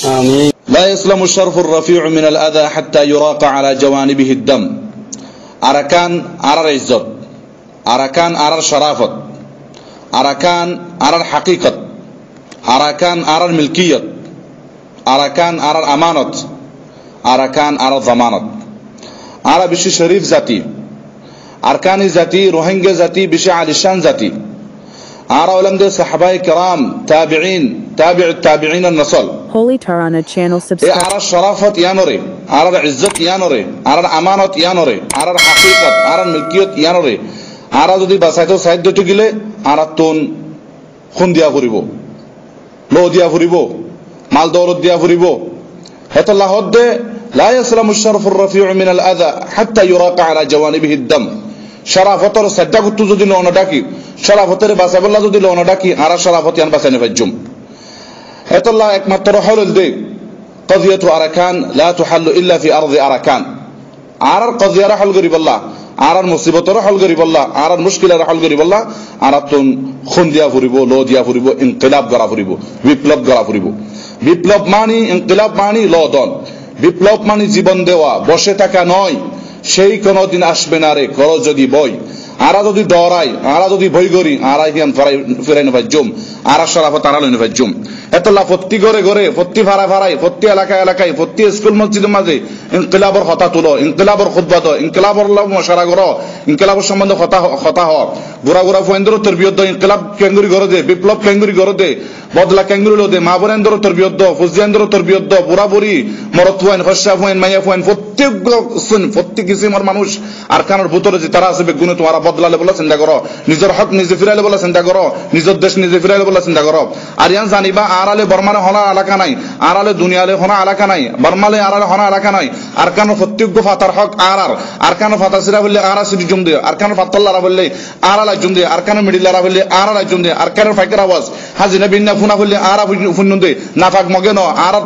آمين. لا يسلم الشرف الرفيع من الأذى حتى يراق على جوانبه الدم. أركان أرى العزة، أركان أرى الشرافة، أركان أرى الحقيقة، أركان أرى الملكية، أركان أرى الأمانة، أركان أرى الضمانة. أرى بشي شريف ذاتي، أركان ذاتي، روهنجا ذاتي، بشي علشان ذاتي. أرى ولمد صحابة كرام، تابعين، تابع التابعين النصل. Holy Tarana channel subscribe. أرى الشرافة يانوري، أرى العزة يانوري، أرى الأمانة يانوري، أرى الحقيقة، أرى الملكية يانوري. أرى যদি বাসাইতো side দিতে গেলে أرى তুন খুন দিয়া ফুরিব, লো দিয়া ফুরিব, মাল দৌলত দিয়া ফুরিব। হেতল্লাহ হদ্দে لا يسلم الشرف الرفيع من الأذى حتى يراق على جوانبه الدم. শরাফতর সাজ্জা কুতু যদি লোন ডাকি, শরাফতের বাসাবল্লাহ যদি লোন ডাকি, আর শরাফত ইয়ান বাসানে ফাজ্জুম। হেতল্লাহ একমাত্র হলল দে قضيه اركان لا تحل الا في ارض اركان. আর قضيه হল গরিবল্লাহ, আর মুসিবতর হল গরিবল্লাহ, আর মুশকিলের হল গরিবল্লাহ। আর তুন খুন দিয়া ফুরিব, লো দিয়া ফুরিব, ইনকিলাব করা ফুরিব, বিপ্লব করা ফুরিব। বিপ্লব মানি, ইনকিলাব মানি লদন। বিপ্লব মানি জীবন দেওয়া, বসে থাকা নয়। সেই কোনদিন আসবে না রে করো যদি বই। আরা যদি ডরাই, আরা যদি ভয় করি, আরা হিয়ান ফেরাই নভাজ্জুম, আরা শরাফত আরা লই নভাজ্জুম। এতলা প্রতি ঘরে ঘরে, প্রতি ভাড়া ভাড়ায়, প্রতি এলাকায় এলাকায়, প্রতি স্কুল মসজিদের মাঝে ইনকিলাবর কথা তুলো, ইনকিলাবর খুতবা দাও, ইনকিলাবর মশারা করো, ইনকিলাবর সম্বন্ধে কথা হ। গোড়া গোড়া ফুয়েন্দ্র তরবিয়ত দাও, ইনকিলাব কেঙ্গুরি ঘরে দে, বিপ্লব কেঙ্গুরি ঘরে দে, বদলা কেঙ্গুরি লো দে, মা বোনেন্দ্র তরবিয়ত দাও, ফুজিয়েন্দ্র তরবিয়ত দাও, বুড়া বুড়ি, মরত ফুয়েন, ফসা ফুয়েন, মাইয়া ফুয়েন, প্রত্যেক কিসিমের মানুষ আরকানের ভিতরে যে তারা আছে বেগুনে তোমারা বদলালে বলে চিন্তা করো, নিজের হক নিজে ফিরাইলে বলে চিন্তা করো, নিজের দেশ নিজে ফিরাইলে বলে চিন্তা করো। আর ইয়ান জানিবা আড়ালে বর্মালে হনা এলাকা নাই, আড়ালে দুনিয়ালে হনা এলাকা নাই, বর্মালে আড়ালে হনা এলাকা নাই। আরকানের প্রত্যেক ফাতার হক আরকানের ফাতা সিরা বললে আরা সিটি জুম দিয়ে, আরকানের ফাতাল্লারা বললে আড়ালাই জুম দিয়ে, আরকানের মিডিলারা বললে আড়ালাই জুম দিয়ে, আরকানের ফাইকের আওয়াজ হাজিনা বিন্না ফুনা বললে আরা ফুন্নুন দে, নাফাক মগে ন আর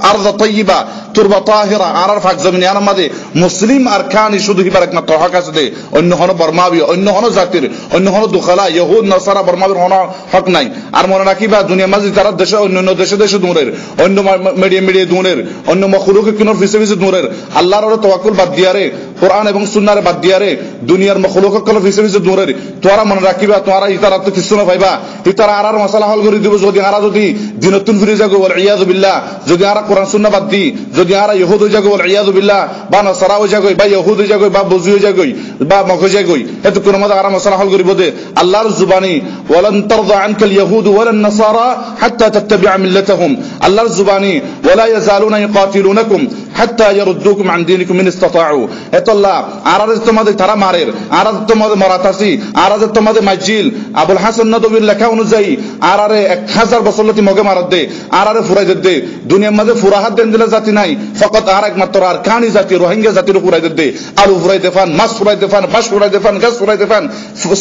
আরদ তৈয়বা তুরবা তাহিরা, আরার ফাক জমিন ইয়ার মাঝে মুসলিম আরকানি শুধু হিবার একমাত্র হক আছে দে। অন্য হন বর্মাবি, অন্য হন জাতির, অন্য হন দুখালা ইহুদ নাসারা বর্মাবির হন হক নাই। আর মনে রাখিবা দুনিয়া মাঝে তারা দেশে অন্য দেশে দেশে দূরের, অন্য মিডিয়া দূরের, অন্য মখলুক কিনোর ফিসে ফিসে দূরের, আল্লাহর তাওয়াক্কুল বাদ দিয়ারে, কোরআন এবং সুন্নাহর বাদ দিয়ারে, দুনিয়ার মখলুক কিনোর ফিসে ফিসে দূরের। তোরা মনে রাখিবা তোরা ইতারা তো কিছু না পাইবা, ইতারা আরার মশলা হল করে দিব যদি আরা যদি দিনতুন ফিরে যাগো ওয়াল ইয়াযু বিল্লাহ, যদি আরা কোরআন সুন্নাহ বাদ দি, যদি আরা ইহুদ হয়ে যাগো ওয়াল ইয়াযু বিল্লাহ, বা নাসারা হয়ে যাগো, বা ইহুদ হয়ে যাগো, বা বুজু হয়ে যাগো, বা মখজ হয়ে যাগো, এত কোন মধ্যে আরা মশলা হল করিব দে আল্লাহর জুবানি ওয়ালান তারদা আনকাল ইয়াহুদ ওয়ালান নাসারা হাত্তা তাত্তাবি'a মিল্লাতাহুম। আল্লাহর জুবানি ওয়ালা ইয়াজালুনা ইকাতিলুনাকুম হাত্তা ইয়ারুদ্দুকুম আন দীনিকুম ইন ইসতাতাউ। এতল্লাহ আরাজ তোমাদের তারা মারের, আরাজ তোমাদের মরাতাসি, আরাজ তোমাদের মাজিল আবুল হাসান নদবীর লেখা অনুযায়ী আরারে 1000 বছর লতি মগে মারত দে, আরারে ফুরাই দে। দুনিয়ার মাঝে ফুরাহাত দেন দিলে জাতি নাই, ফকত আর একমাত্র আর কানি জাতি রোহিঙ্গা জাতির ফুরাই দে। আলু ফুরাই দে ফান, মাছ ফুরাই দে ফান, বাস ফুরাই দে ফান, গাছ ফুরাই দে ফান,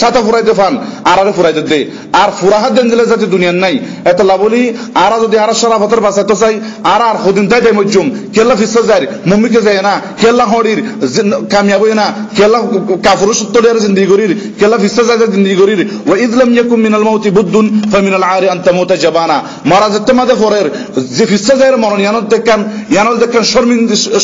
সাতা ফুরাই দে ফান, আরারে ফুরাই দে। আর ফুরাহাত দেন দিলে জাতি দুনিয়ার নাই। এতলা বলি আরা যদি আরা শরাফতের বাঁচাতে চাই, আর খুদিন তাই দেয় মজ্জুম কেল্লা ফিসা যায়, মম্মিকে যায় না, কেল্লা হড়ির কামিয়াব হয় না, কেল্লা কাফুর সত্তরের জিন্দিগি করির, কেল্লা ফিসা যায় জিন্দিগি করির। ওয়া ইযলাম ইয়াকুম মিনাল মাউতি বুদ্দুন ফামিনাল আরি আন তামুতা জাবানা। মারা যেতে মাদে ফরের যে ফিসা যায় মরণ ইয়ানল দেখেন, ইয়ানল দেখেন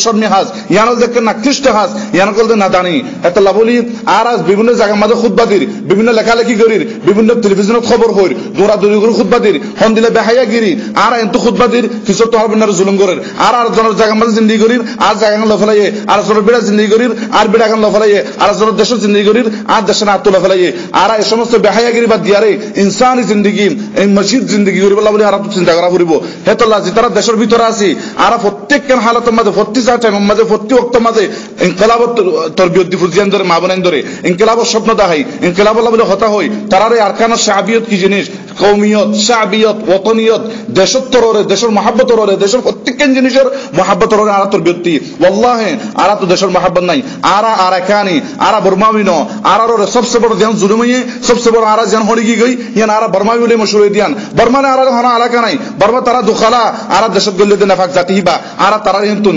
শর্মি হাজ, ইয়ানল দেখেন নাকৃষ্ট হাজ, ইয়ানল করতে না জানি। এতলা বলি আর আজ বিভিন্ন জায়গার মাঝে খুতবা দির, বিভিন্ন লেখালেখি করির, বিভিন্ন টেলিভিশনত খবর হইর, দৌড়া দৌড়ি করে খুতবা দির, হন দিলে বেহাইয়া গিরি, আর এত খুতবা দির কিছু তো হবে না জুলুম করের। আর জনের জায়গার মাঝে জিন্দিগি করির, আর জায়গা লফলাইয়ে, আর জনের বেড়া জিন্দিগি করির, আর বেড়া গান লফলাইয়ে, আর জনের দেশের জিন্দিগি করির, আর দেশে না আত্ম লফলাইয়ে। আর এই সমস্ত বেহাইয়াগিরি বাদ দিয়ারে ইনসানি জিন্দিগি, এই মসজিদ জিন্দিগি করিব বলে আর চিন্তা করা ফুরিব। হেতল্লাহ যে তারা দেশের ভিতরে আছি, আর প্রত্যেক হালাতের মাঝে প্রতি টাইমের মাঝে প্রতি ওয়াক্তের মাঝে ইনকিলাবত তরবিয়ত দি ফুজিয়ান ধরে মা বোনেন ধরে ইনকিলাবর স্বপ্ন দেখাই, ইনকিলাব বলে হতা হই। তারারে আরকানের শাবিয়ত কি জিনিস, কওমিয়ত, শাবিয়ত, ওয়াতনিয়ত, দেশত্বর ওরে, দেশের মহাব্বত ওরে, দেশের প্রত্যেক জিনিসের মহাব্বত ওরে আর তরবিয়তি। ওয়াল্লাহি আর তো দেশের মহাব্বত নাই। আর কানি আর বর্মাবি ন আর ওরে সবচেয়ে বড় ধ্যান জুলুমিয়ে, সবচেয়ে বড় আর ধ্যান হড়ি কি গই ইয়ান আর বর্মাবি বলে মশহুর দিয়ান। বর্মানে আর হনা এলাকা নাই, বর্মা তারা দুখালা আর দেশত গল্লে দে নাফাক জাতিহিবা, আর তারা হিন্তুন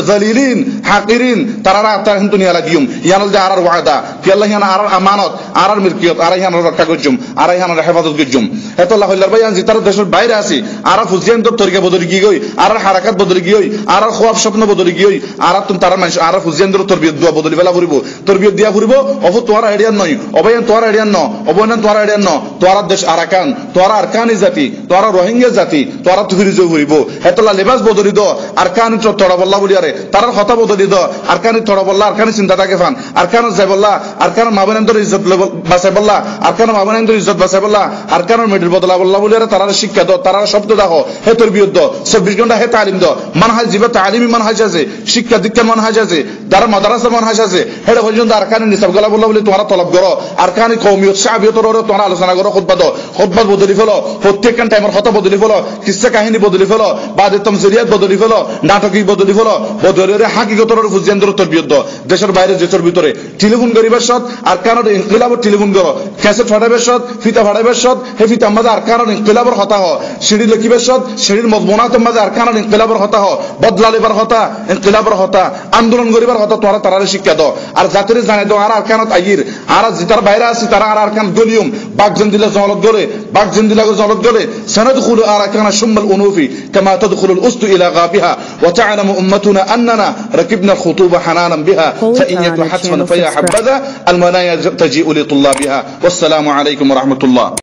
জালিলিন হাকিরিন, তারা তারা হিন্তুন ইয়ালা দিয়ুম ইয়ানল দে আর ওয়াদা কি আল্লাহ ইয়ান আর আমানত আর মিলকিয়ত আর ইয়ান রক্ষা করজুম, আর ইয়ান হেফাজত করজুম। দিতুম এতলা হইলার ভাই আন জিতার দেশের বাইরে আছি আর ফুজিয়ান তো তরিকা বদলি গই আর হারাকাত বদলি গই আর খোয়াব স্বপ্ন বদলি গই আর তুমি তারা মানুষ আর ফুজিয়ান তরবিয়ত দোয়া বদলি বেলা করিব তরবিয়ত দিয়া করিব অব তোয়ার আইডিয়া নয় অবয়ান তোয়ার আইডিয়া ন অবয়ান তোয়ার আইডিয়া ন তোয়ার দেশ আরাকান তোয়ার আরকানি জাতি তোয়ার রোহিঙ্গা জাতি তোয়ার তুহিরি জয় করিব এতলা লেবাস বদলি দ আরকানি তড়া বল্লা বলি আরে তার কথা বদলি দ আরকানি তড়া বল্লা আরকানি চিন্তাটাকে ফান আরকান যাই বল্লা আরকান মাবনেন্দর ইজ্জত বাঁচাই বল্লা আরকান মাবনেন্দর ইজ্জত বাঁচাই বল্লা আরকানের মেডির বদলা বল্লা বলি আরে তারা শিক্ষা দ তারা শব্দ দেখো হে তরবিয়ত দ 24 ঘন্টা হে তালিম দ মানহাজ জিবা তালিমি মানহাজ আছে শিক্ষা দীক্ষার মানহাজ আছে যারা মাদ্রাসা মানহাজ আছে হেডে পর্যন্ত আরকানি নিসাব গলা বল্লা বলি তোমরা তলব করো আরকানি কওমিয়ত শাবিয়তর ওরে তোমরা আলোচনা করো খুতবা বদলি ফেলো প্রত্যেকখান টাইমের কথা বদলি ফেলো কিসসা কাহিনী বদলি ফেলো বাদে তামসিলিয়াত বদলি ফেলো নাটকী বদলি ফেলো বদলের হাকিকতর ফুজিয়ানদের তরবিয়ত দ দেশের বাইরে দেশের ভিতরে টেলিফোন করিবার সৎ আরকানের ইনকিলাবর টেলিফোন করো ক্যাসেট ফাটাইবার সৎ ফিতা ফাটাইবার সৎ হে ফিতা মাঝে আরকানের ইনকিলাবর কথা হ সিঁড়ি লিখিবার সৎ সিঁড়ির মজমুনাত মাঝে আরকানের ইনকিলাবর কথা হ বদলা লিবার কথা ইনকিলাবর কথা আন্দোলন করিবার কথা তোরা তারারে শিক্ষা দাও আর জাতির জানাই দাও আর আরকানত আইর আর জিতার বাইরে আছে তারা আর আরকান দলিয়ম বাগজন দিলে জলত গলে বাগজন দিলে জলত গলে سندخل أركان شم الأنوف كما تدخل الأسد إلى غابها وتعلم أمتنا أننا ركبنا الخطوب حنانا بها فإن يكن حتما فيا حبذا المنايا تجيء لطلابها والسلام عليكم ورحمة الله